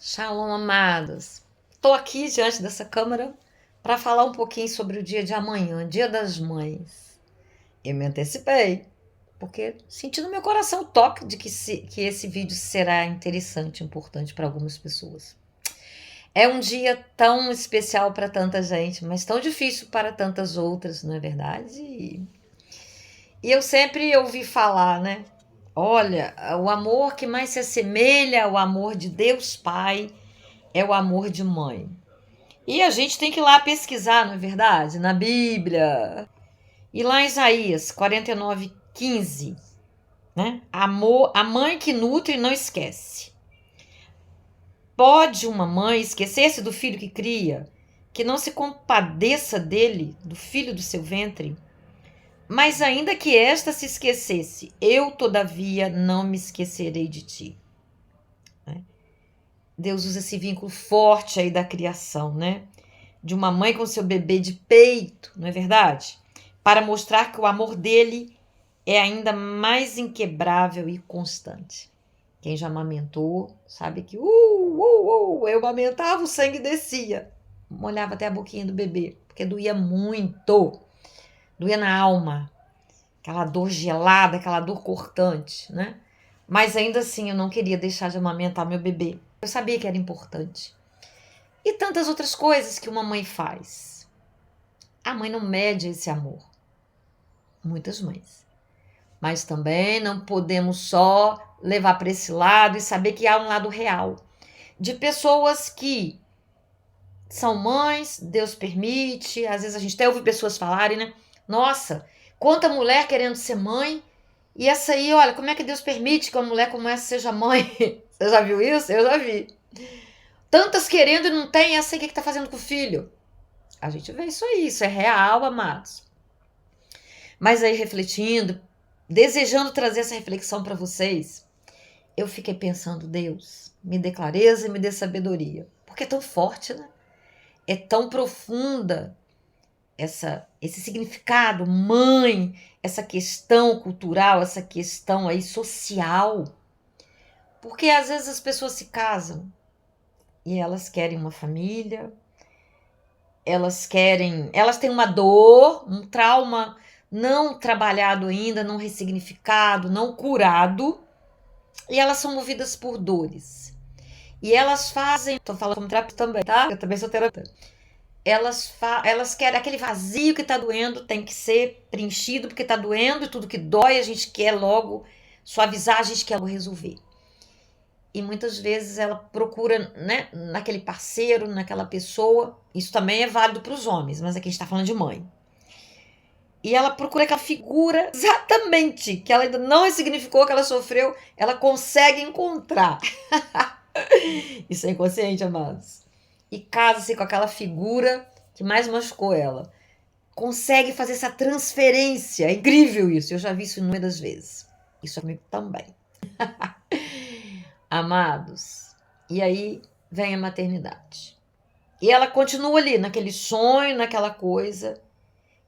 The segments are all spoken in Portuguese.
Shalom, amados. Estou aqui diante dessa câmera para falar um pouquinho sobre o dia de amanhã, Dia das Mães. Eu me antecipei, porque senti no meu coração o toque de que esse vídeo será interessante, importante para algumas pessoas. É um dia tão especial para tanta gente, mas tão difícil para tantas outras, não é verdade? E eu sempre ouvi falar, né? Olha, o amor que mais se assemelha ao amor de Deus Pai é o amor de mãe. E a gente tem que ir lá pesquisar, não é verdade? Na Bíblia. E lá em Isaías 49:15, né? Amor, a mãe que nutre não esquece. Pode uma mãe esquecer-se do filho que cria, que não se compadeça dele, do filho do seu ventre? Mas ainda que esta se esquecesse, eu, todavia, não me esquecerei de ti. Deus usa esse vínculo forte aí da criação, né? De uma mãe com seu bebê de peito, não é verdade? Para mostrar que o amor dele é ainda mais inquebrável e constante. Quem já amamentou sabe que eu amamentava, o sangue descia. Molhava até a boquinha do bebê, porque doía muito. Doía na alma. Aquela dor gelada, aquela dor cortante, né? Mas ainda assim eu não queria deixar de amamentar meu bebê. Eu sabia que era importante. E tantas outras coisas que uma mãe faz. A mãe não mede esse amor. Muitas mães. Mas também não podemos só levar para esse lado e saber que há um lado real. De pessoas que são mães, Deus permite, às vezes a gente até ouve pessoas falarem, né? Nossa, quanta mulher querendo ser mãe, e essa aí, olha, como é que Deus permite que uma mulher como essa seja mãe? Você já viu isso? Eu já vi. Tantas querendo e não tem, essa aí o que tá fazendo com o filho? A gente vê isso é real, amados. Mas aí refletindo, desejando trazer essa reflexão para vocês, eu fiquei pensando, Deus, me dê clareza e me dê sabedoria. Porque é tão forte, né? É tão profunda esse significado, mãe, essa questão cultural, essa questão aí social. Porque às vezes as pessoas se casam e elas querem uma família, elas têm uma dor, um trauma não trabalhado ainda, não ressignificado, não curado, e elas são movidas por dores. E elas fazem, tô falando como terapeuta também, tá? Eu também sou terapeuta. Elas querem aquele vazio que tá doendo, tem que ser preenchido porque tá doendo, e tudo que dói a gente quer logo suavizar, a gente quer logo resolver. E muitas vezes ela procura, né, naquele parceiro, naquela pessoa. Isso também é válido para os homens, mas aqui a gente está falando de mãe. E ela procura aquela figura exatamente que ela ainda não ressignificou, que ela sofreu, ela consegue encontrar. Isso é inconsciente, amados. E casa-se com aquela figura que mais machucou ela. Consegue fazer essa transferência. É incrível isso. Eu já vi isso inúmeras vezes. Isso é comigo também. Amados, e aí vem a maternidade. E ela continua ali, naquele sonho, naquela coisa.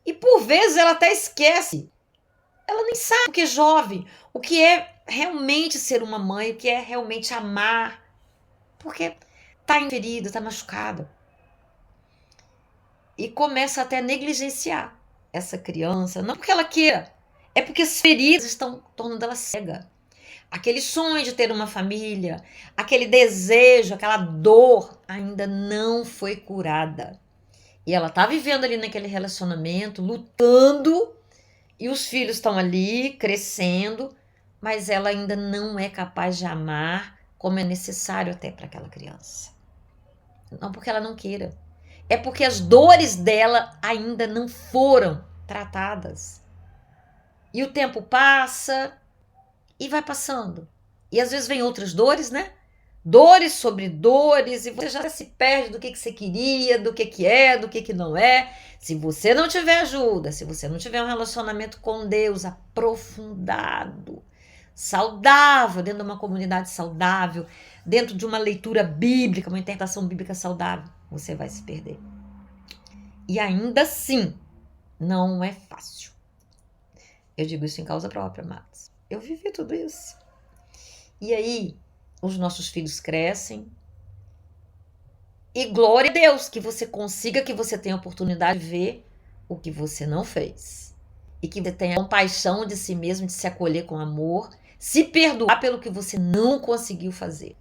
E por vezes ela até esquece. Ela nem sabe o que é jovem, o que é realmente ser uma mãe, o que é realmente amar. Porque tá ferida, tá machucada. E começa até a negligenciar essa criança. Não porque ela queira, é porque as feridas estão tornando ela cega. Aquele sonho de ter uma família, aquele desejo, aquela dor ainda não foi curada. E ela tá vivendo ali naquele relacionamento, lutando, e os filhos estão ali crescendo, mas ela ainda não é capaz de amar como é necessário até para aquela criança. Não porque ela não queira, é porque as dores dela ainda não foram tratadas. E o tempo passa, e vai passando. E às vezes vem outras dores, né? Dores sobre dores, e você já se perde do que você queria, do que é, do que não é. Se você não tiver ajuda, se você não tiver um relacionamento com Deus aprofundado, saudável, dentro de uma comunidade saudável, dentro de uma leitura bíblica, uma interpretação bíblica saudável, você vai se perder. E ainda assim, não é fácil. Eu digo isso em causa própria, amados. Eu vivi tudo isso. E aí, os nossos filhos crescem, E glória a Deus que você consiga, que você tenha a oportunidade de ver o que você não fez. E que você tenha compaixão de si mesmo, de se acolher com amor, se perdoar pelo que você não conseguiu fazer.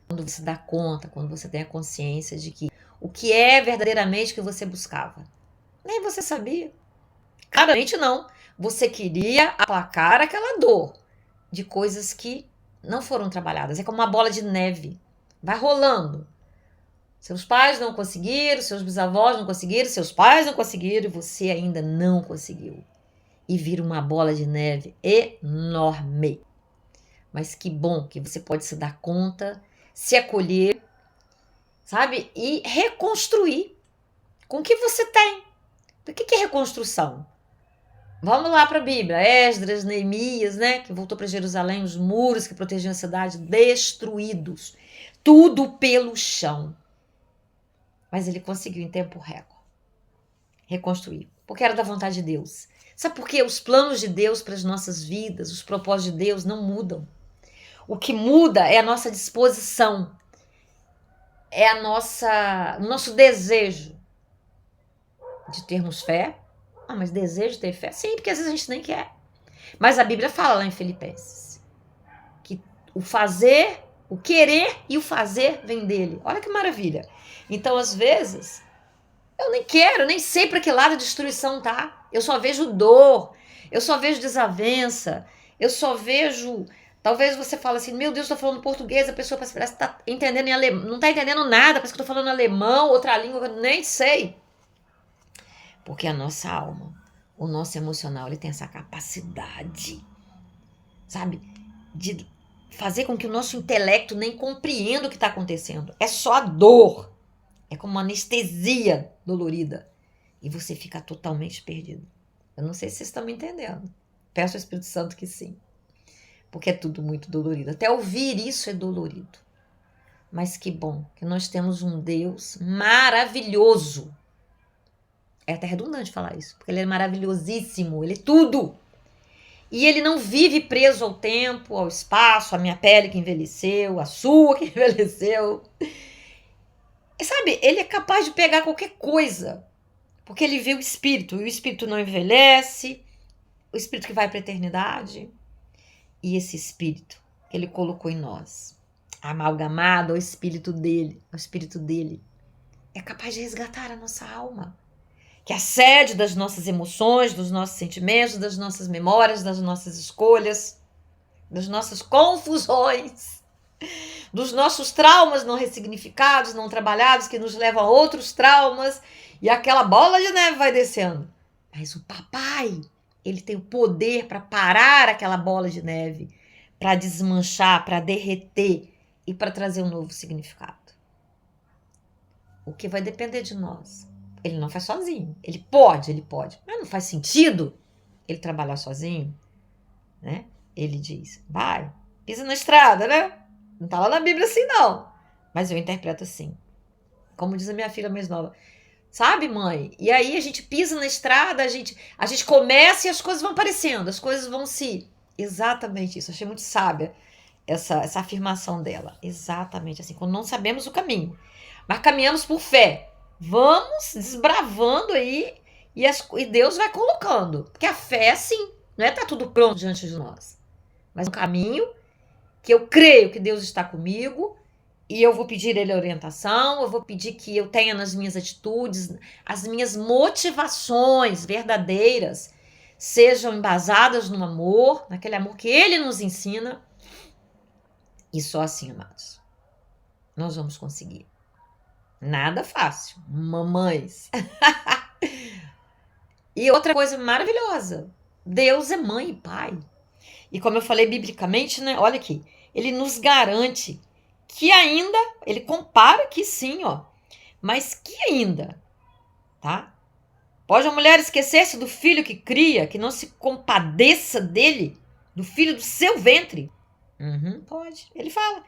Quando você dá conta, quando você tem a consciência de que o que é verdadeiramente que você buscava. Nem você sabia. Claramente não. Você queria aplacar aquela dor de coisas que não foram trabalhadas. É como uma bola de neve. Vai rolando. Seus pais não conseguiram, seus bisavós não conseguiram, seus pais não conseguiram e você ainda não conseguiu. E vira uma bola de neve enorme. Mas que bom que você pode se dar conta, se acolher, sabe? E reconstruir com o que você tem. O que é reconstrução? Vamos lá para a Bíblia. Esdras, Neemias, né? Que voltou para Jerusalém, os muros que protegiam a cidade destruídos. Tudo pelo chão. Mas ele conseguiu em tempo recorde reconstruir, porque era da vontade de Deus. Sabe por quê? Os planos de Deus para as nossas vidas, os propósitos de Deus não mudam. O que muda é a nossa disposição, é o nosso desejo de termos fé. Ah, mas desejo de ter fé? Sim, porque às vezes a gente nem quer. Mas a Bíblia fala lá em Filipenses que o fazer, o querer e o fazer vem dele. Olha que maravilha. Então, às vezes, eu nem quero, nem sei para que lado a destruição tá. Eu só vejo dor, eu só vejo desavença, eu só vejo... Talvez você fale assim, meu Deus, estou falando português, a pessoa parece que está entendendo em alemão, não está entendendo nada, parece que eu estou falando alemão, outra língua que eu nem sei. Porque a nossa alma, o nosso emocional, ele tem essa capacidade, sabe, de fazer com que o nosso intelecto nem compreenda o que está acontecendo. É só a dor. É como uma anestesia dolorida. E você fica totalmente perdido. Eu não sei se vocês estão me entendendo. Peço ao Espírito Santo que sim. Porque é tudo muito dolorido. Até ouvir isso é dolorido. Mas que bom que nós temos um Deus maravilhoso. É até redundante falar isso. Porque ele é maravilhosíssimo. Ele é tudo. E ele não vive preso ao tempo, ao espaço, à minha pele que envelheceu, a sua que envelheceu. E sabe, ele é capaz de pegar qualquer coisa. Porque ele vê o Espírito. E o Espírito não envelhece. O Espírito que vai para a eternidade. E esse Espírito que ele colocou em nós, amalgamado ao Espírito dele, é capaz de resgatar a nossa alma. Que é a sede das nossas emoções, dos nossos sentimentos, das nossas memórias, das nossas escolhas, das nossas confusões, dos nossos traumas não ressignificados, não trabalhados, que nos levam a outros traumas, e aquela bola de neve vai descendo. Mas o papai, ele tem o poder para parar aquela bola de neve, para desmanchar, para derreter e para trazer um novo significado. O que vai depender de nós. Ele não faz sozinho. Ele pode, mas não faz sentido ele trabalhar sozinho, né? Ele diz, vai, pisa na estrada, né? Não tá lá na Bíblia assim, não. Mas eu interpreto assim. Como diz a minha filha mais nova. Sabe, mãe? E aí a gente pisa na estrada, a gente começa e as coisas vão aparecendo, as coisas vão se... Exatamente isso. Achei muito sábia essa afirmação dela. Exatamente assim. Quando não sabemos o caminho, mas caminhamos por fé. Vamos desbravando aí e Deus vai colocando. Porque a fé é assim. Não é tá tudo pronto diante de nós. Mas um caminho que eu creio que Deus está comigo e eu vou pedir Ele orientação, eu vou pedir que eu tenha nas minhas atitudes, as minhas motivações verdadeiras sejam embasadas no amor, naquele amor que Ele nos ensina. E só assim, amados, nós vamos conseguir. Nada fácil, mamães. E outra coisa maravilhosa, Deus é mãe e pai. E como eu falei biblicamente, né? Olha aqui, Ele nos garante que ainda, Ele compara que sim, ó, mas que ainda, tá? Pode a mulher esquecer-se do filho que cria, que não se compadeça dele, do filho do seu ventre? Pode, ele fala.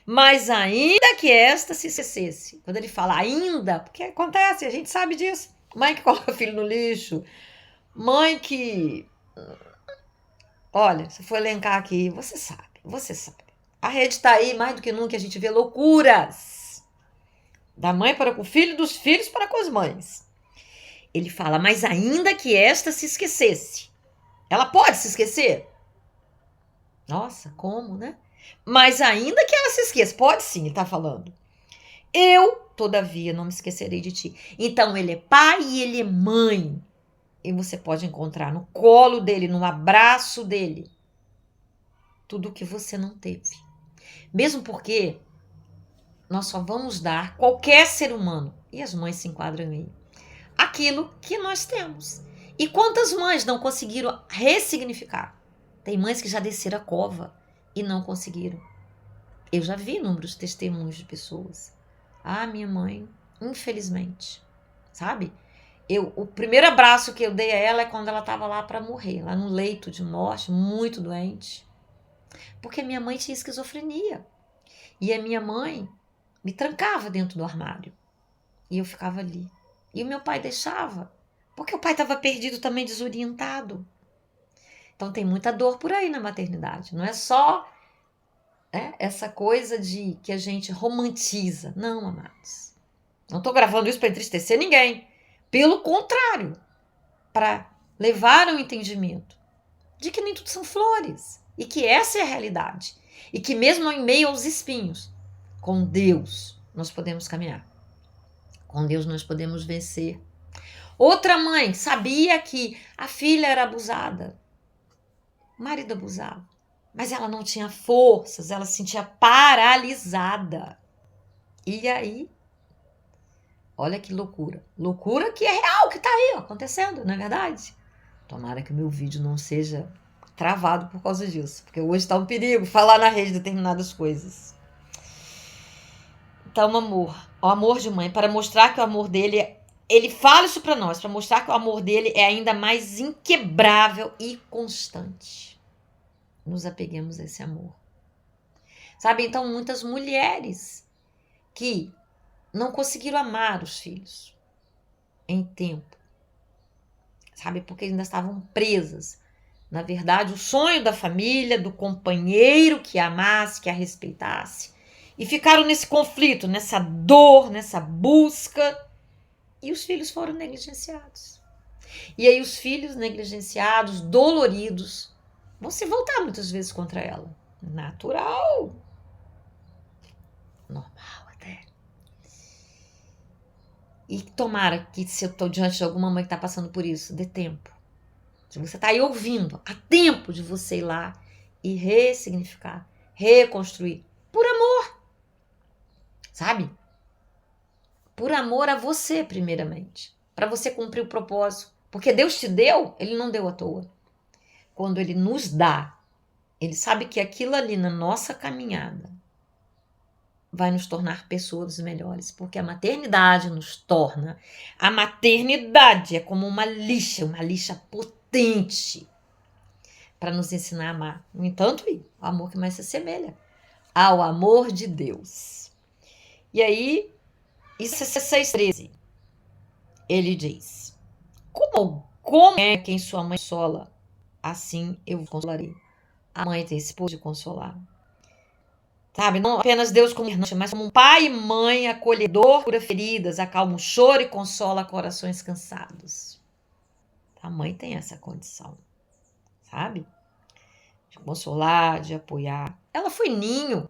Mas ainda que esta se esquecesse. Quando ele fala ainda, porque acontece, a gente sabe disso. Mãe que coloca filho no lixo, mãe que... Olha, se for elencar aqui, você sabe. A rede tá aí, mais do que nunca a gente vê loucuras. Da mãe para com o filho, dos filhos para com as mães. Ele fala, mas ainda que esta se esquecesse. Ela pode se esquecer? Nossa, como, né? Mas ainda que ela se esqueça, pode sim, ele tá falando. Eu, todavia, não me esquecerei de ti. Então, ele é pai e ele é mãe. E você pode encontrar no colo dele, no abraço dele, tudo o que você não teve. Mesmo porque nós só vamos dar, qualquer ser humano, e as mães se enquadram aí, aquilo que nós temos. E quantas mães não conseguiram ressignificar? Tem mães que já desceram a cova e não conseguiram. Eu já vi inúmeros testemunhos de pessoas. Ah, minha mãe, infelizmente, sabe? O primeiro abraço que eu dei a ela é quando ela estava lá para morrer, lá no leito de morte, muito doente. Porque minha mãe tinha esquizofrenia. E a minha mãe me trancava dentro do armário. E eu ficava ali. E o meu pai deixava. Porque o pai estava perdido também, desorientado. Então tem muita dor por aí na maternidade. Não é só essa coisa de que a gente romantiza. Não, amados. Não estou gravando isso para entristecer ninguém. Pelo contrário, para levar ao entendimento de que nem tudo são flores. E que essa é a realidade. E que mesmo em meio aos espinhos, com Deus nós podemos caminhar. Com Deus nós podemos vencer. Outra mãe sabia que a filha era abusada. O marido abusava. Mas ela não tinha forças, ela se sentia paralisada. E aí, olha que loucura. Loucura que é real, que tá aí, ó, acontecendo, não é verdade? Tomara que o meu vídeo não seja travado por causa disso. Porque hoje tá um perigo falar na rede determinadas coisas. Então, amor. O amor de mãe, para mostrar que o amor dele... Ele fala isso para nós, para mostrar que o amor dele é ainda mais inquebrável e constante. Nos apeguemos a esse amor. Sabe, então, muitas mulheres que não conseguiram amar os filhos em tempo, sabe, porque ainda estavam presas. Na verdade, o sonho da família, do companheiro que a amasse, que a respeitasse. E ficaram nesse conflito, nessa dor, nessa busca. E os filhos foram negligenciados. E aí os filhos negligenciados, doloridos, vão se voltar muitas vezes contra ela. Natural. Normal até. E tomara que, se eu estou diante de alguma mãe que está passando por isso, dê tempo. Se você está aí ouvindo, há tempo de você ir lá e ressignificar, reconstruir. Por amor. Sabe? Por amor a você, primeiramente. Para você cumprir o propósito. Porque Deus te deu, Ele não deu à toa. Quando Ele nos dá, Ele sabe que aquilo ali na nossa caminhada vai nos tornar pessoas melhores. Porque a maternidade nos torna. A maternidade é como uma lixa potente para nos ensinar a amar. No entanto, o amor que mais se assemelha ao amor de Deus. E aí, isso é 6,13. Ele diz: como é quem sua mãe consola, assim eu consolarei. A mãe tem esse poder de consolar. Sabe, não apenas Deus como irmão, mas como um pai e mãe acolhedor, cura feridas, acalma o choro e consola corações cansados. A mãe tem essa condição, sabe? De consolar, de apoiar. Ela foi ninho,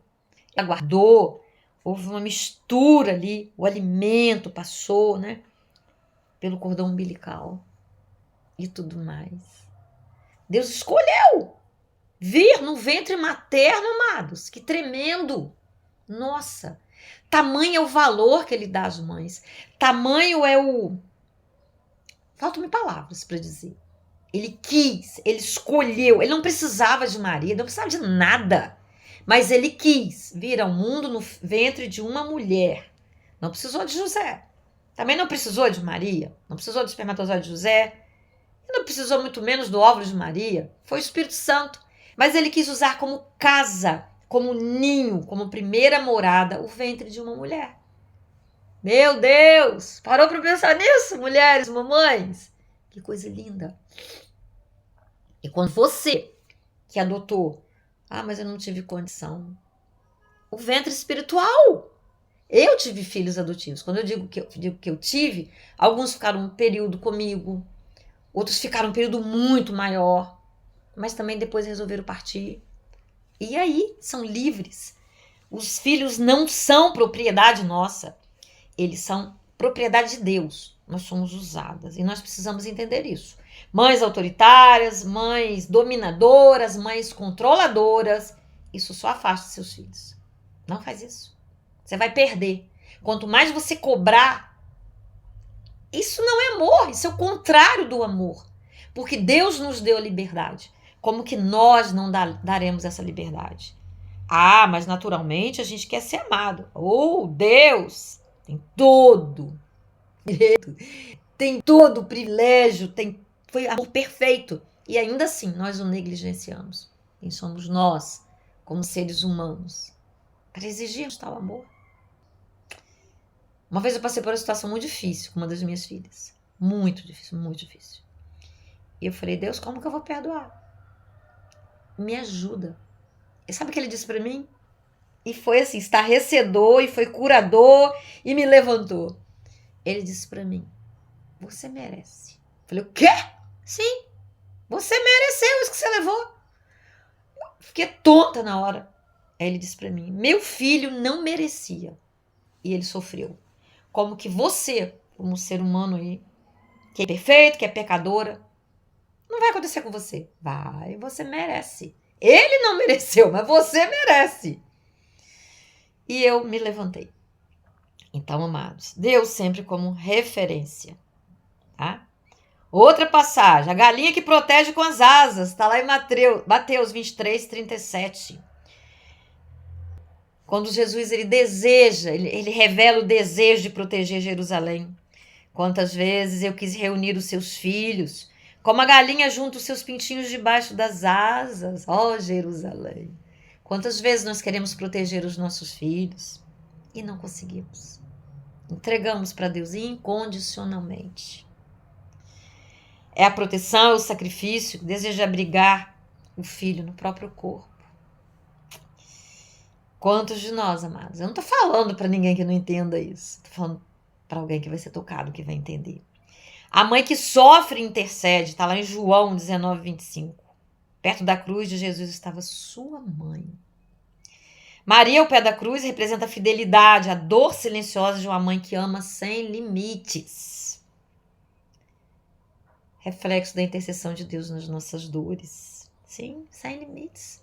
ela guardou, houve uma mistura ali, o alimento passou, né? Pelo cordão umbilical e tudo mais. Deus escolheu vir no ventre materno, amados. Que tremendo! Nossa! Tamanho é o valor que Ele dá às mães. Tamanho é o... Faltam-me palavras para dizer. Ele quis, Ele escolheu. Ele não precisava de Maria, ele não precisava de nada. Mas Ele quis vir ao mundo no ventre de uma mulher. Não precisou de José. Também não precisou de Maria. Não precisou do espermatozoide de José. Não precisou muito menos do óvulo de Maria. Foi o Espírito Santo. Mas Ele quis usar como casa, como ninho, como primeira morada, o ventre de uma mulher. Meu Deus! Parou para pensar nisso, mulheres, mamães? Que coisa linda. E quando você, que adotou, mas eu não tive condição. O ventre espiritual. Eu tive filhos adotivos. Quando eu digo que eu tive, alguns ficaram um período comigo, outros ficaram um período muito maior, mas também depois resolveram partir. E aí, são livres. Os filhos não são propriedade nossa. Eles são propriedade de Deus. Nós somos usadas e nós precisamos entender isso. Mães autoritárias, mães dominadoras, mães controladoras, isso só afasta seus filhos. Não faz isso. Você vai perder. Quanto mais você cobrar, isso não é amor, isso é o contrário do amor. Porque Deus nos deu a liberdade. Como que nós não daremos essa liberdade? Ah, mas naturalmente a gente quer ser amado. Oh, Deus tem todo direito, tem todo o privilégio, foi amor perfeito. E ainda assim, nós o negligenciamos. Quem somos nós, como seres humanos, para exigirmos tal amor? Uma vez eu passei por uma situação muito difícil com uma das minhas filhas. Muito difícil, muito difícil. E eu falei, Deus, como que eu vou perdoar? Me ajuda. E sabe o que ele disse para mim? E foi assim, estarrecedor, e foi curador, e me levantou. Ele disse para mim, você merece. Eu falei, o quê? Sim, você mereceu isso que você levou. Eu fiquei tonta na hora. Aí ele disse para mim, meu filho não merecia. E ele sofreu. Como que você, como ser humano aí, que é perfeito, que é pecadora, não vai acontecer com você. Vai, você merece. Ele não mereceu, mas você merece. E eu me levantei. Então, amados, Deus sempre como referência, tá? Outra passagem, a galinha que protege com as asas, está lá em Mateus 23, 37. Quando Jesus ele deseja, ele revela o desejo de proteger Jerusalém. Quantas vezes eu quis reunir os seus filhos, como a galinha junta os seus pintinhos debaixo das asas, ó Jerusalém. Quantas vezes nós queremos proteger os nossos filhos e não conseguimos. Entregamos para Deus incondicionalmente. É a proteção, é o sacrifício que deseja abrigar o filho no próprio corpo. Quantos de nós, amados? Eu não estou falando para ninguém que não entenda isso. Estou falando para alguém que vai ser tocado, que vai entender. A mãe que sofre e intercede, está lá em João 19, 25. Perto da cruz de Jesus estava sua mãe. Maria, ao pé da cruz, representa a fidelidade, a dor silenciosa de uma mãe que ama sem limites. Reflexo da intercessão de Deus nas nossas dores. Sim, sem limites.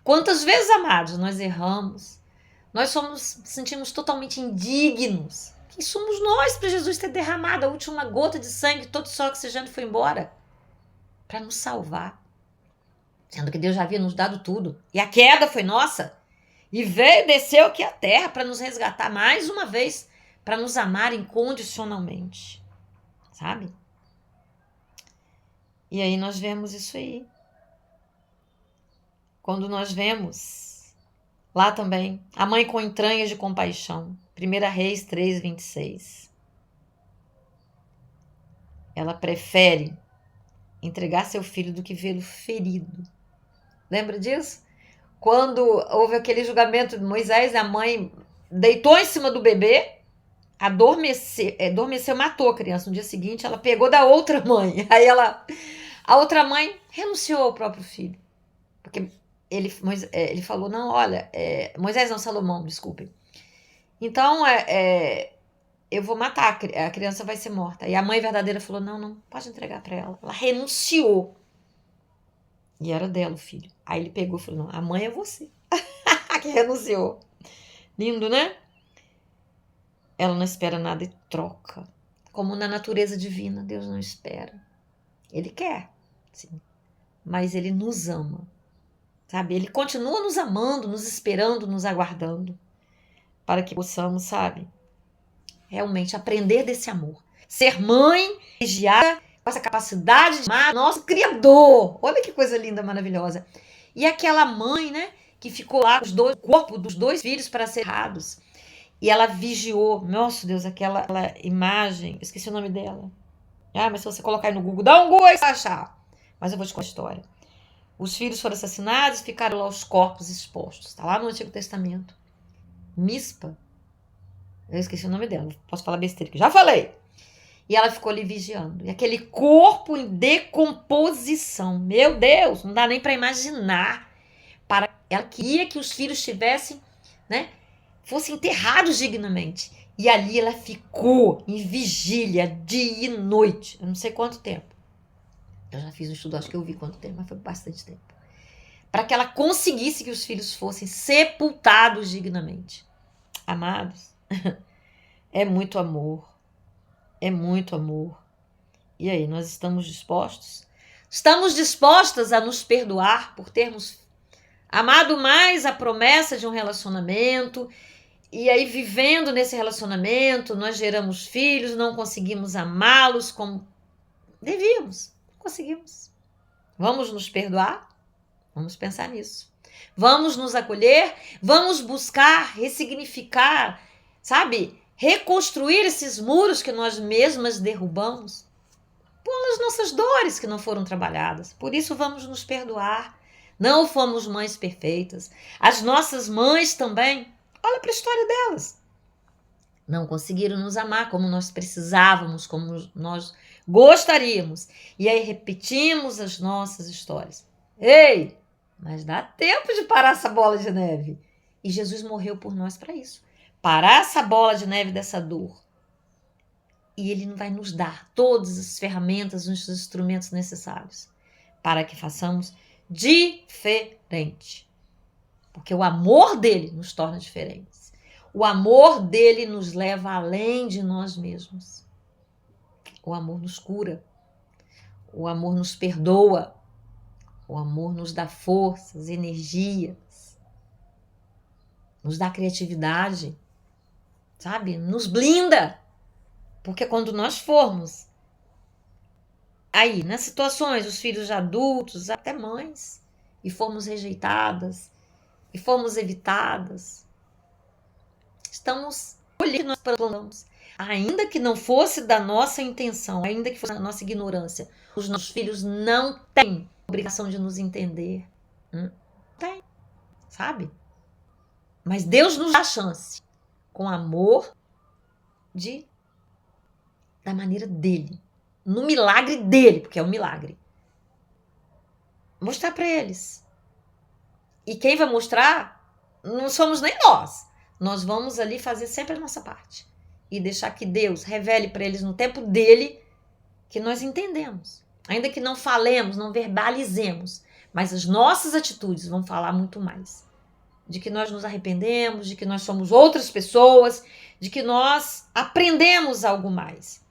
Quantas vezes, amados, nós erramos, nós sentimos totalmente indignos. Quem somos nós para Jesus ter derramado a última gota de sangue, todo o oxigênio foi embora para nos salvar, sendo que Deus já havia nos dado tudo. E a queda foi nossa. E veio, desceu aqui à terra para nos resgatar mais uma vez, para nos amar incondicionalmente, sabe? E aí nós vemos isso aí. Quando nós vemos lá também a mãe com entranhas de compaixão, 1 Reis 3, 26. Ela prefere entregar seu filho do que vê-lo ferido. Lembra disso? Quando houve aquele julgamento de Moisés, a mãe deitou em cima do bebê, adormeceu, matou a criança. No dia seguinte, ela pegou da outra mãe. Aí a outra mãe renunciou ao próprio filho. Porque ele falou, não, olha, Moisés não, Salomão, desculpem. Então, eu vou matar, a criança vai ser morta. E a mãe verdadeira falou, não, pode entregar para ela. Ela renunciou. E era dela o filho. Aí ele pegou e falou, não, a mãe é você. Que renunciou. Lindo, né? Ela não espera nada e troca. Como na natureza divina, Deus não espera. Ele quer, sim. Mas ele nos ama. Sabe? Ele continua nos amando, nos esperando, nos aguardando. Para que possamos, sabe? Realmente aprender desse amor. Ser mãe, vigiar, com essa capacidade de amar nosso Criador. Olha que coisa linda, maravilhosa. E aquela mãe, né, que ficou lá com o corpo dos dois filhos para ser errados. E ela vigiou. Nossa, Deus, aquela imagem. Esqueci o nome dela. Ah, mas se você colocar aí no Google, dá um Google aí você vai achar. Mas eu vou te contar a história. Os filhos foram assassinados, ficaram lá os corpos expostos. Está lá no Antigo Testamento. Mispa Eu esqueci o nome dela, posso falar besteira, que já falei. E ela ficou ali vigiando. E aquele corpo em decomposição. Meu Deus, não dá nem para imaginar. Ela queria que os filhos tivessem, né, fossem enterrados dignamente. E ali ela ficou em vigília dia e noite. Eu não sei quanto tempo. Eu já fiz um estudo, acho que eu vi quanto tempo, mas foi bastante tempo. Para que ela conseguisse que os filhos fossem sepultados dignamente. Amados, é muito amor. É muito amor. E aí, nós estamos dispostos? Estamos dispostas a nos perdoar por termos amado mais a promessa de um relacionamento, e aí vivendo nesse relacionamento, nós geramos filhos, não conseguimos amá-los como devíamos, não conseguimos. Vamos nos perdoar? Vamos pensar nisso. Vamos nos acolher, vamos buscar ressignificar, sabe? Reconstruir esses muros que nós mesmas derrubamos pelas nossas dores que não foram trabalhadas. Por isso vamos nos perdoar. Não fomos mães perfeitas. As nossas mães também, olha para a história delas. Não conseguiram nos amar como nós precisávamos, como nós gostaríamos. E aí repetimos as nossas histórias. Ei, mas dá tempo de parar essa bola de neve. E Jesus morreu por nós para isso. Parar essa bola de neve dessa dor. E Ele vai nos dar todas as ferramentas, os instrumentos necessários para que façamos diferente. Porque o amor dele nos torna diferentes. O amor dele nos leva além de nós mesmos. O amor nos cura. O amor nos perdoa. O amor nos dá forças, energias. Nos dá criatividade. Sabe? Nos blinda. Porque quando nós formos aí, nas situações, os filhos de adultos, até mães, e formos rejeitadas, e formos evitadas, estamos colhendo o que nós plantamos. Ainda que não fosse da nossa intenção, ainda que fosse da nossa ignorância, os nossos filhos não têm obrigação de nos entender. Não tem, sabe? Mas Deus nos dá a chance, com amor, da maneira dele, no milagre dele, porque é um milagre. Mostrar para eles. E quem vai mostrar não somos nem nós. Nós vamos ali fazer sempre a nossa parte. E deixar que Deus revele para eles no tempo dele que nós entendemos. Ainda que não falemos, não verbalizemos, mas as nossas atitudes vão falar muito mais. De que nós nos arrependemos, de que nós somos outras pessoas, de que nós aprendemos algo mais.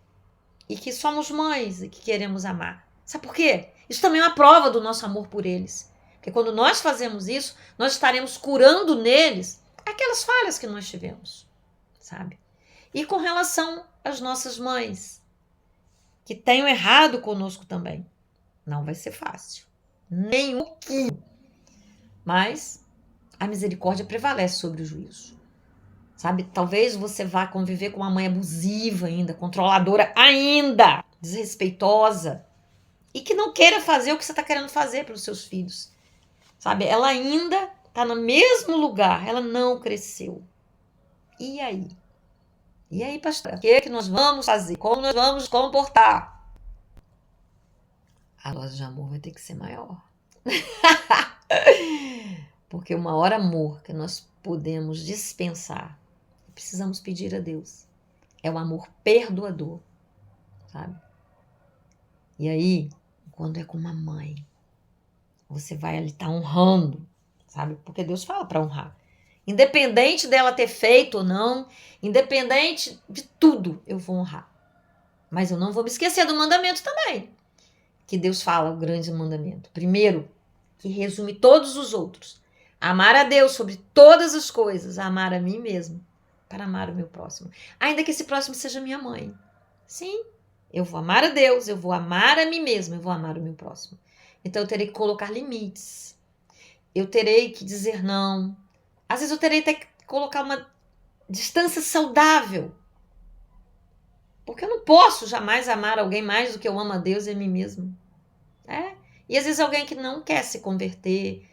E que somos mães e que queremos amar. Sabe por quê? Isso também é uma prova do nosso amor por eles. Porque quando nós fazemos isso, nós estaremos curando neles aquelas falhas que nós tivemos, sabe? E com relação às nossas mães, que tenham errado conosco também, não vai ser fácil. Nem um pouquinho. Mas a misericórdia prevalece sobre o juízo. Sabe? Talvez você vá conviver com uma mãe abusiva ainda, controladora ainda, desrespeitosa, e que não queira fazer o que você está querendo fazer para os seus filhos. Sabe? Ela ainda está no mesmo lugar, ela não cresceu. E aí? E aí, pastor? O que é que nós vamos fazer? Como nós vamos nos comportar? A dose de amor vai ter que ser maior. Porque o maior amor que nós podemos dispensar, precisamos pedir a Deus, é o amor perdoador, sabe? E aí, quando é com uma mãe, você vai ali estar honrando, sabe? Porque Deus fala para honrar. Independente dela ter feito ou não, independente de tudo, eu vou honrar. Mas eu não vou me esquecer do mandamento também. Que Deus fala, o grande mandamento. Primeiro, que resume todos os outros. Amar a Deus sobre todas as coisas, amar a mim mesmo, para amar o meu próximo. Ainda que esse próximo seja minha mãe. Sim, eu vou amar a Deus, eu vou amar a mim mesma, eu vou amar o meu próximo. Então eu terei que colocar limites. Eu terei que dizer não. Às vezes eu terei até que colocar uma distância saudável. Porque eu não posso jamais amar alguém mais do que eu amo a Deus e a mim mesma. E às vezes alguém que não quer se converter,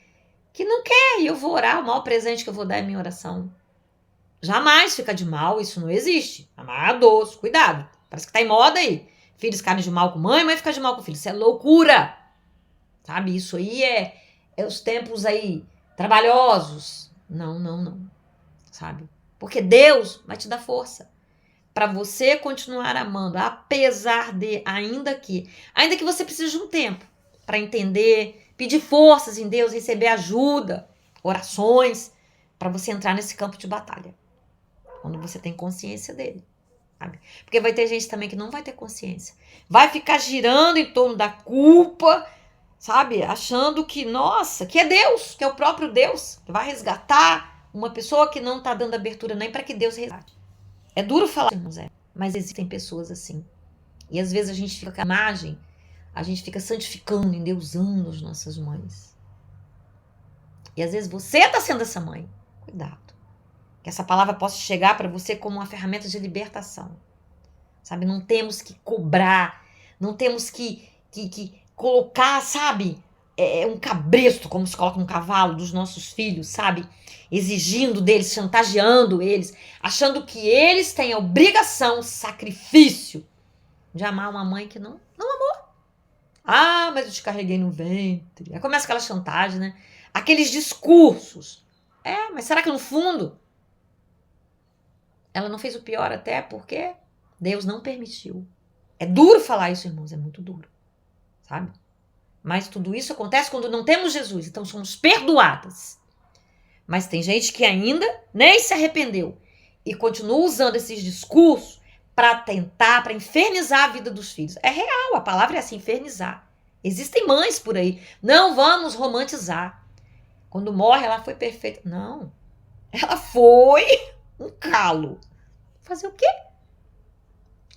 que não quer, e eu vou orar, o maior presente que eu vou dar é minha oração. Jamais fica de mal, isso não existe. Amados, cuidado. Parece que tá em moda aí. Filhos ficarem de mal com mãe, mãe ficar de mal com filho. Isso é loucura. Sabe? Isso aí é os tempos aí trabalhosos. Não, não, não. Sabe? Porque Deus vai te dar força para você continuar amando, apesar de, ainda que você precise de um tempo para entender, pedir forças em Deus, receber ajuda, orações, para você entrar nesse campo de batalha. Quando você tem consciência dele, sabe? Porque vai ter gente também que não vai ter consciência. Vai ficar girando em torno da culpa, sabe? Achando que, nossa, que é Deus, que é o próprio Deus, que vai resgatar uma pessoa que não tá dando abertura nem para que Deus resgate. É duro falar, irmãos, mas existem pessoas assim. E às vezes a gente fica com a imagem, a gente fica santificando, endeusando as nossas mães. E às vezes você tá sendo essa mãe. Cuidado. Que essa palavra possa chegar para você como uma ferramenta de libertação. Sabe? Não temos que cobrar, não temos que colocar, sabe? Um cabresto, como se coloca um cavalo, dos nossos filhos, sabe? Exigindo deles, chantageando eles, achando que eles têm a obrigação, sacrifício de amar uma mãe que não amou. Ah, mas eu te carreguei no ventre. Aí começa aquela chantagem, né? Aqueles discursos. Mas será que no fundo ela não fez o pior até porque Deus não permitiu? É duro falar isso, irmãos, é muito duro, sabe? Mas tudo isso acontece quando não temos Jesus, então somos perdoadas. Mas tem gente que ainda nem se arrependeu e continua usando esses discursos para tentar, para infernizar a vida dos filhos. É real, a palavra é assim, infernizar. Existem mães por aí. Não vamos romantizar. Quando morre, ela foi perfeita. Não. Ela foi um calo. Fazer o quê?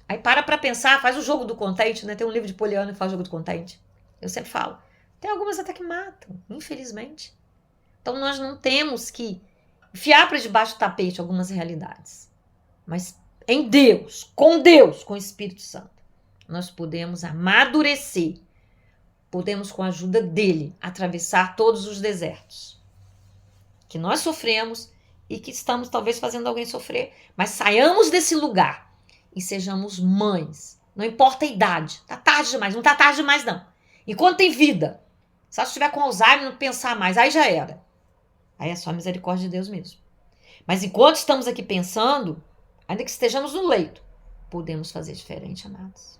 Aí para pensar, faz o jogo do contente, né? Tem um livro de Poliana que faz o jogo do contente. Eu sempre falo. Tem algumas até que matam, infelizmente. Então nós não temos que enfiar para debaixo do tapete algumas realidades. Mas em Deus, com o Espírito Santo, nós podemos amadurecer. Podemos, com a ajuda dele, atravessar todos os desertos que nós sofremos e que estamos talvez fazendo alguém sofrer. Mas saiamos desse lugar e sejamos mães. Não importa a idade. Tá tarde demais. Não tá tarde demais, não. Enquanto tem vida. Se ela estiver com Alzheimer, não pensar mais. Aí já era. Aí é só a misericórdia de Deus mesmo. Mas enquanto estamos aqui pensando, ainda que estejamos no leito, podemos fazer diferente, amados.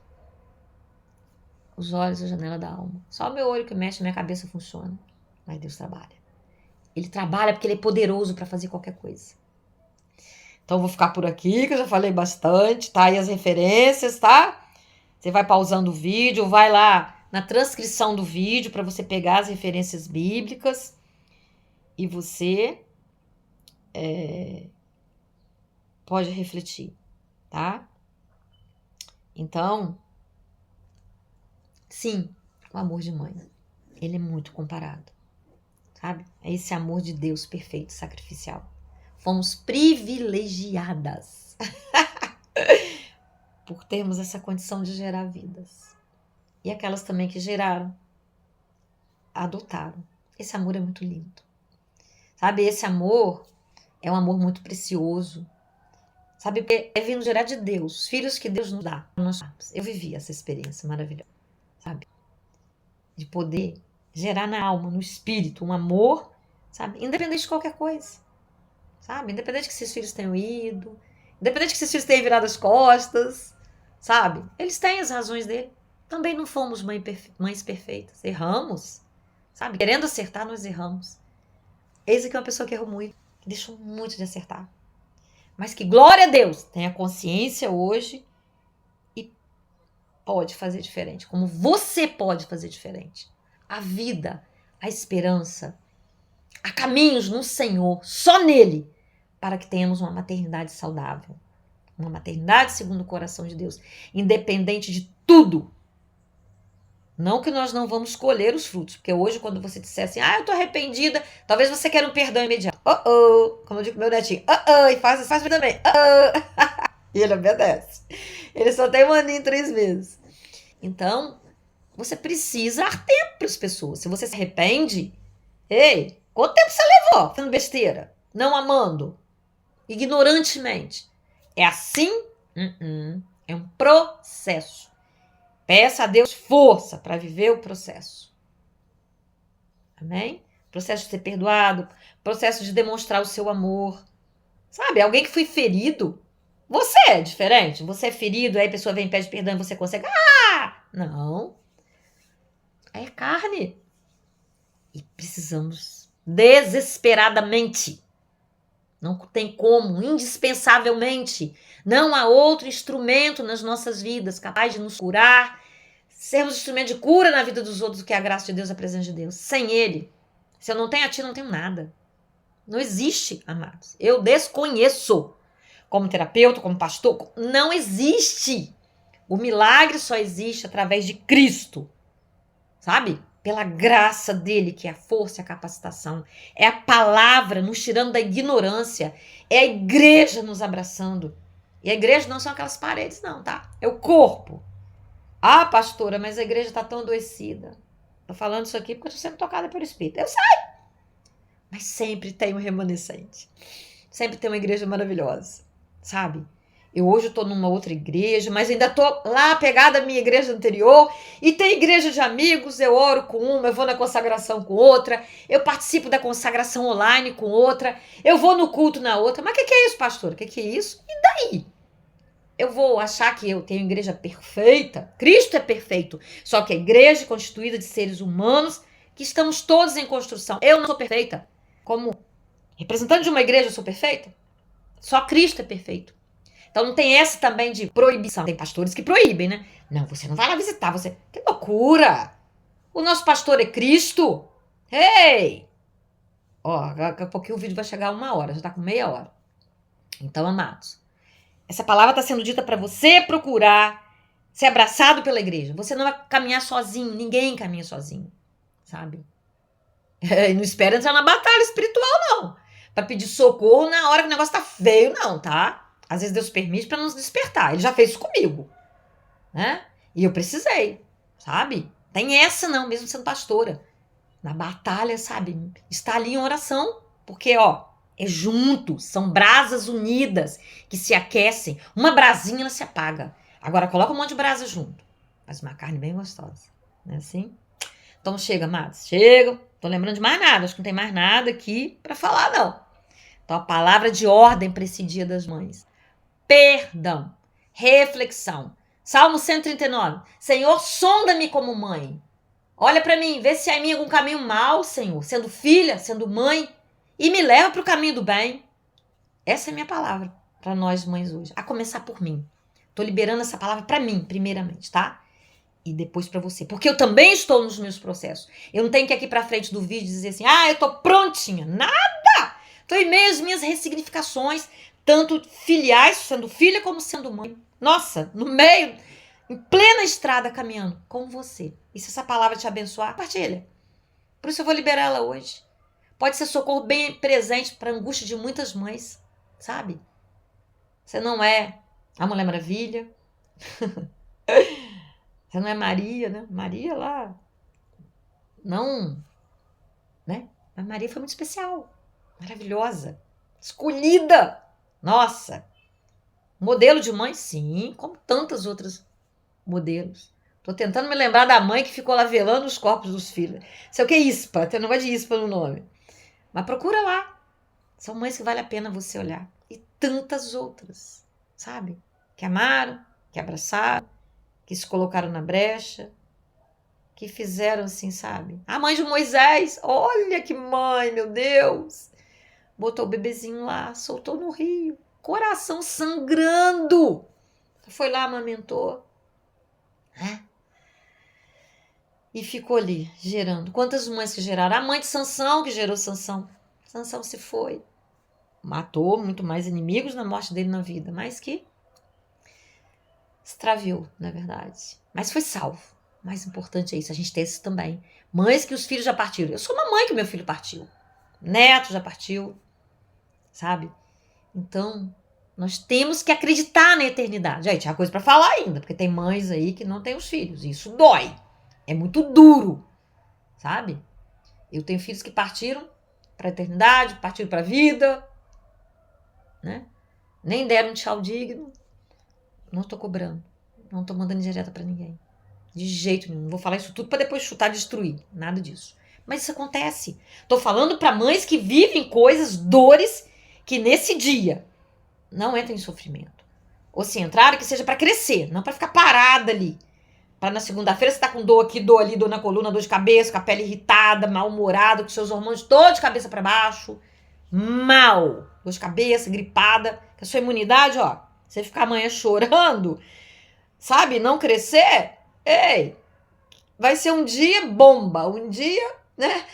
Os olhos, a janela da alma. Só o meu olho que mexe, minha cabeça funciona. Mas Deus trabalha. Ele trabalha porque ele é poderoso para fazer qualquer coisa. Então eu vou ficar por aqui, que eu já falei bastante, tá? Aí as referências, tá? Você vai pausando o vídeo, vai lá na transcrição do vídeo para você pegar as referências bíblicas e você pode refletir, tá? Então, sim, o amor de mãe, ele é muito comparado, sabe? É esse amor de Deus perfeito, sacrificial. Fomos privilegiadas por termos essa condição de gerar vidas. E aquelas também que geraram, adotaram. Esse amor é muito lindo. Sabe, esse amor é um amor muito precioso. Sabe, é vindo gerar de Deus, filhos que Deus nos dá. Eu vivi essa experiência maravilhosa, sabe? De poder gerar na alma, no espírito, um amor, sabe? Independente de qualquer coisa, sabe? Independente que esses filhos tenham ido, independente que esses filhos tenham virado as costas, sabe? Eles têm as razões dele. Também não fomos mães perfeitas. Erramos, sabe? Querendo acertar, nós erramos. Eis aqui uma pessoa que errou muito, que deixou muito de acertar. Mas que, glória a Deus, tenha consciência hoje e pode fazer diferente. Como você pode fazer diferente. A vida, a esperança, há caminhos no Senhor, só nele, para que tenhamos uma maternidade saudável. Uma maternidade segundo o coração de Deus. Independente de tudo. Não que nós não vamos colher os frutos. Porque hoje, quando você disser assim, eu tô arrependida, talvez você queira um perdão imediato. Como eu digo pro meu netinho, e faz também. E ele obedece. Ele só tem um aninho e 3 meses. Então, você precisa dar tempo para as pessoas. Se você se arrepende, ei, quanto tempo você levou fazendo besteira? Não amando? ignorantemente. É assim? É um processo. Peça a Deus força para viver o processo. Amém? Processo de ser perdoado, processo de demonstrar o seu amor. Sabe, alguém que foi ferido, você é diferente. Você é ferido, aí a pessoa vem e pede perdão e você consegue. Não. É carne. E precisamos desesperadamente. Não tem como, indispensavelmente. Não há outro instrumento nas nossas vidas capaz de nos curar, sermos instrumento de cura na vida dos outros do que a graça de Deus, a presença de Deus. Sem Ele, se eu não tenho a Ti, não tenho nada. Não existe, amados. Eu desconheço. Como terapeuta, como pastor, não existe. O milagre só existe através de Cristo. Sabe? Pela graça dele, que é a força e a capacitação. É a palavra nos tirando da ignorância. É a igreja nos abraçando. E a igreja não são aquelas paredes, não, tá? É o corpo. Ah, pastora, mas a igreja está tão adoecida. Tô falando isso aqui porque eu estou sendo tocada pelo Espírito. Eu sei. Mas sempre tem um remanescente. Sempre tem uma igreja maravilhosa. Sabe? Eu hoje estou numa outra igreja, mas ainda estou lá pegada à minha igreja anterior. E tem igreja de amigos, eu oro com uma, eu vou na consagração com outra. Eu participo da consagração online com outra. Eu vou no culto na outra. Mas o que é isso, pastor? O que é isso? E daí? Eu vou achar que eu tenho igreja perfeita? Cristo é perfeito. Só que a igreja é constituída de seres humanos que estamos todos em construção. Eu não sou perfeita. Como representante de uma igreja, eu sou perfeita? Só Cristo é perfeito. Então não tem essa também de proibição. Tem pastores que proíbem, né? Não, você não vai lá visitar, você... Que loucura! O nosso pastor é Cristo. Ei! Ó, daqui a pouquinho o vídeo vai chegar a 1 hora, já tá com meia hora. Então, amados, essa palavra está sendo dita para você procurar ser abraçado pela igreja. Você não vai caminhar sozinho, ninguém caminha sozinho, sabe? E não espera entrar na batalha espiritual, não. Para pedir socorro na hora que o negócio tá feio, não, tá? Às vezes Deus permite para nos despertar. Ele já fez isso comigo, né? E eu precisei, sabe? Tem essa não, mesmo sendo pastora. Na batalha, sabe? Está ali em oração. Porque, ó, é junto. São brasas unidas que se aquecem. Uma brasinha, ela se apaga. Agora, coloca um monte de brasa junto. Faz uma carne bem gostosa. Não é assim? Então, chega, amados. Chega. Tô lembrando de mais nada. Acho que não tem mais nada aqui para falar, não. Então, a palavra de ordem para esse Dia das Mães. Perdão, reflexão. Salmo 139. Senhor, sonda-me como mãe. Olha para mim, vê se há em mim algum caminho mau, Senhor, sendo filha, sendo mãe, e me leva para o caminho do bem. Essa é a minha palavra para nós mães hoje, a começar por mim. Tô liberando essa palavra para mim, primeiramente, tá? E depois para você, porque eu também estou nos meus processos. Eu não tenho que ir aqui para frente do vídeo dizer assim, eu tô prontinha. Nada! Tô em meio às minhas ressignificações, tanto filiais, sendo filha como sendo mãe. Nossa, no meio, em plena estrada caminhando com você. E se essa palavra te abençoar, partilha. Por isso eu vou liberar ela hoje. Pode ser socorro bem presente para a angústia de muitas mães, sabe? Você não é a Mulher Maravilha. Você não é Maria, né? Maria lá, não, né? Mas Maria foi muito especial, maravilhosa, escolhida. Nossa, modelo de mãe, sim, como tantas outras modelos. Tô tentando me lembrar da mãe que ficou lá velando os corpos dos filhos. Sei o que é ISPA, tem um negócio de ISPA no nome. Mas procura lá. São mães que vale a pena você olhar. E tantas outras, sabe? Que amaram, que abraçaram, que se colocaram na brecha, que fizeram assim, sabe? A mãe de Moisés, olha que mãe, meu Deus! Botou o bebezinho lá, soltou no rio, coração sangrando. Foi lá, amamentou. E ficou ali, gerando. Quantas mães que geraram? A mãe de Sansão que gerou Sansão. Sansão se foi. Matou muito mais inimigos na morte dele na vida, mas que extraviou, na verdade. Mas foi salvo. O mais importante é isso, a gente tem isso também. Mães que os filhos já partiram. Eu sou uma mãe que meu filho partiu. Neto já partiu, sabe? Então, nós temos que acreditar na eternidade. Gente, tinha coisa para falar ainda, porque tem mães aí que não têm os filhos. E isso dói. É muito duro, sabe? Eu tenho filhos que partiram para a eternidade, partiram para a vida, né? Nem deram um tchau digno. Não tô cobrando. Não tô mandando indireta pra ninguém. De jeito nenhum. Não vou falar isso tudo pra depois chutar e destruir. Nada disso. Mas isso acontece. Tô falando pra mães que vivem coisas, dores, que nesse dia não entram em sofrimento. Ou se entraram, que seja pra crescer, não pra ficar parada ali. Pra na segunda-feira você tá com dor aqui, dor ali, dor na coluna, dor de cabeça, com a pele irritada, mal-humorado, com seus hormônios todos de cabeça pra baixo. Mal. Dor de cabeça, gripada. Que a sua imunidade, ó, você ficar amanhã chorando, sabe, não crescer, ei, vai ser um dia bomba, um dia, né,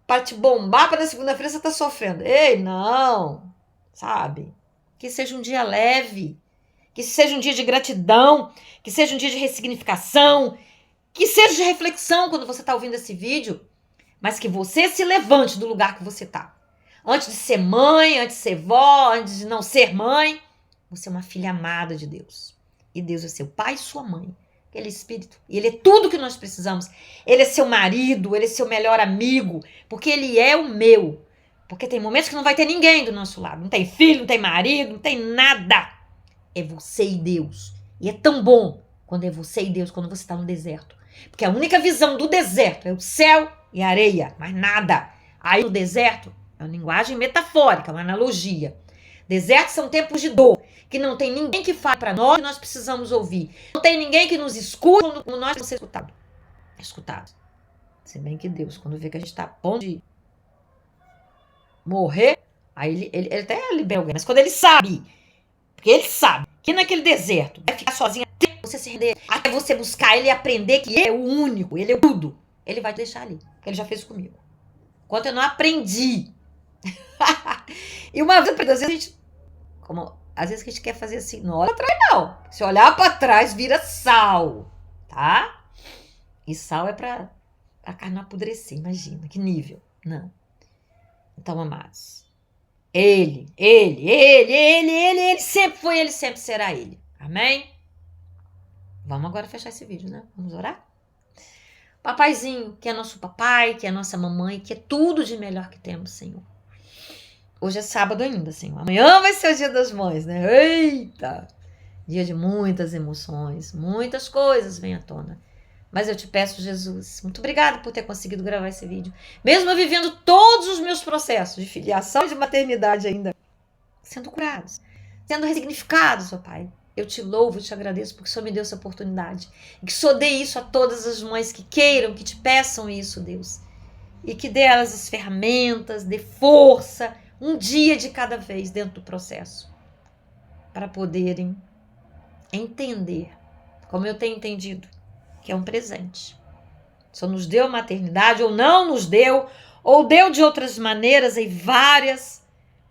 pra te bombar, pra na segunda-feira você tá sofrendo. Ei, não, sabe, que seja um dia leve, que seja um dia de gratidão, que seja um dia de ressignificação, que seja de reflexão quando você tá ouvindo esse vídeo, mas que você se levante do lugar que você tá. Antes de ser mãe, antes de ser vó, antes de não ser mãe, você é uma filha amada de Deus. E Deus é seu pai e sua mãe. Ele é espírito. E ele é tudo que nós precisamos. Ele é seu marido, ele é seu melhor amigo. Porque ele é o meu. Porque tem momentos que não vai ter ninguém do nosso lado. Não tem filho, não tem marido, não tem nada. É você e Deus. E é tão bom quando é você e Deus, quando você está no deserto. Porque a única visão do deserto é o céu e a areia. Mais nada. Aí no deserto é uma linguagem metafórica, uma analogia. Desertos são tempos de dor, que não tem ninguém que fale para nós que nós precisamos ouvir. Não tem ninguém que nos escute quando nós precisamos ser escutados. Se bem que Deus, quando vê que a gente está a ponto de morrer, aí ele até libera alguém. Mas quando ele sabe, porque ele sabe que naquele deserto vai ficar sozinho até você se render, até você buscar ele e aprender que ele é o único, ele é o tudo, ele vai te deixar ali, porque ele já fez comigo. Enquanto eu não aprendi. E uma vez, às vezes a gente, às vezes que a gente quer fazer assim, não olha pra trás não. Se olhar pra trás, vira sal, tá? E sal é pra a carne não apodrecer, imagina, que nível. Não. Então, amados, ele sempre foi, ele sempre será ele. Amém? Vamos agora fechar esse vídeo, né? Vamos orar? Papaizinho, que é nosso papai, que é nossa mamãe, que é tudo de melhor que temos, Senhor. Hoje é sábado ainda, Senhor. Amanhã vai ser o dia das mães, né? Eita! Dia de muitas emoções, muitas coisas vêm à tona. Mas eu te peço, Jesus, muito obrigada por ter conseguido gravar esse vídeo. Mesmo eu vivendo todos os meus processos de filiação e de maternidade ainda, sendo curados, sendo ressignificados, ó Pai. Eu te louvo e te agradeço porque o Senhor me deu essa oportunidade. E que o Senhor dê isso a todas as mães que queiram, que te peçam isso, Deus. E que dê a elas as ferramentas, dê força, um dia de cada vez dentro do processo. Para poderem entender, como eu tenho entendido, que é um presente. O Senhor nos deu a maternidade, ou não nos deu, ou deu de outras maneiras, e várias,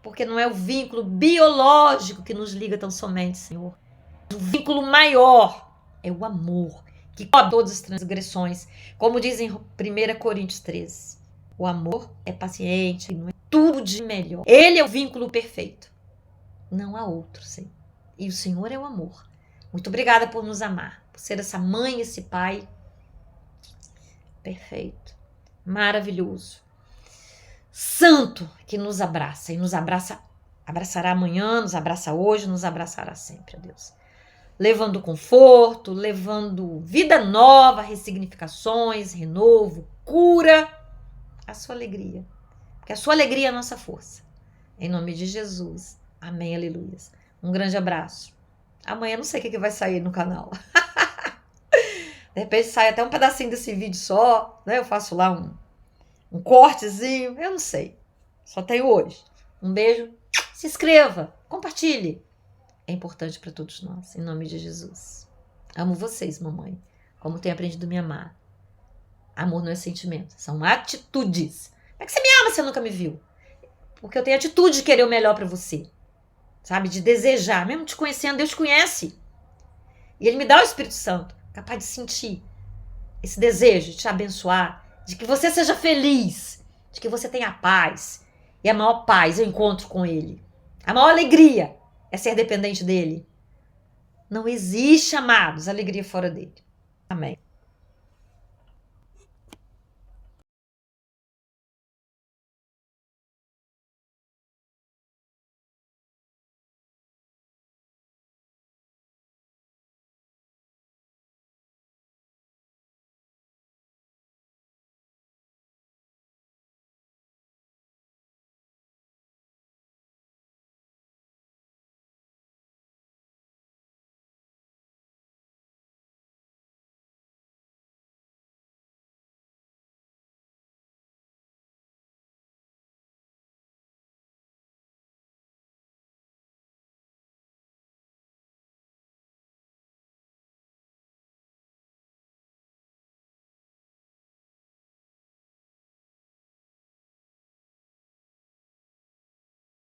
porque não é o vínculo biológico que nos liga tão somente, Senhor. O vínculo maior é o amor, que cobre todas as transgressões. Como diz em 1 Coríntios 13, o amor é paciente, não é tudo de melhor. Ele é o vínculo perfeito. Não há outro, Senhor. E o Senhor é o amor. Muito obrigada por nos amar, por ser essa mãe, esse pai perfeito, maravilhoso, santo, que nos abraça e nos abraçará amanhã, nos abraça hoje, nos abraçará sempre, ó Deus. Levando conforto, levando vida nova, ressignificações, renovo, cura, a sua alegria. Porque a sua alegria é a nossa força. Em nome de Jesus. Amém, aleluia. Um grande abraço. Amanhã não sei o que vai sair no canal. De repente sai até um pedacinho desse vídeo só, né? Eu faço lá um cortezinho, eu não sei. Só tenho hoje. Um beijo. Se inscreva, compartilhe. É importante para todos nós, em nome de Jesus. Amo vocês, mamãe, como tenho aprendido a me amar. Amor não é sentimento, são atitudes. Como é que você me ama se você nunca me viu? Porque eu tenho atitude de querer o melhor para você. Sabe? De desejar. Mesmo te conhecendo, Deus te conhece. E Ele me dá o Espírito Santo, capaz de sentir esse desejo de te abençoar, de que você seja feliz, de que você tenha paz. E a maior paz eu encontro com Ele. A maior alegria é ser dependente dEle. Não existe, amados, alegria fora dEle. Amém.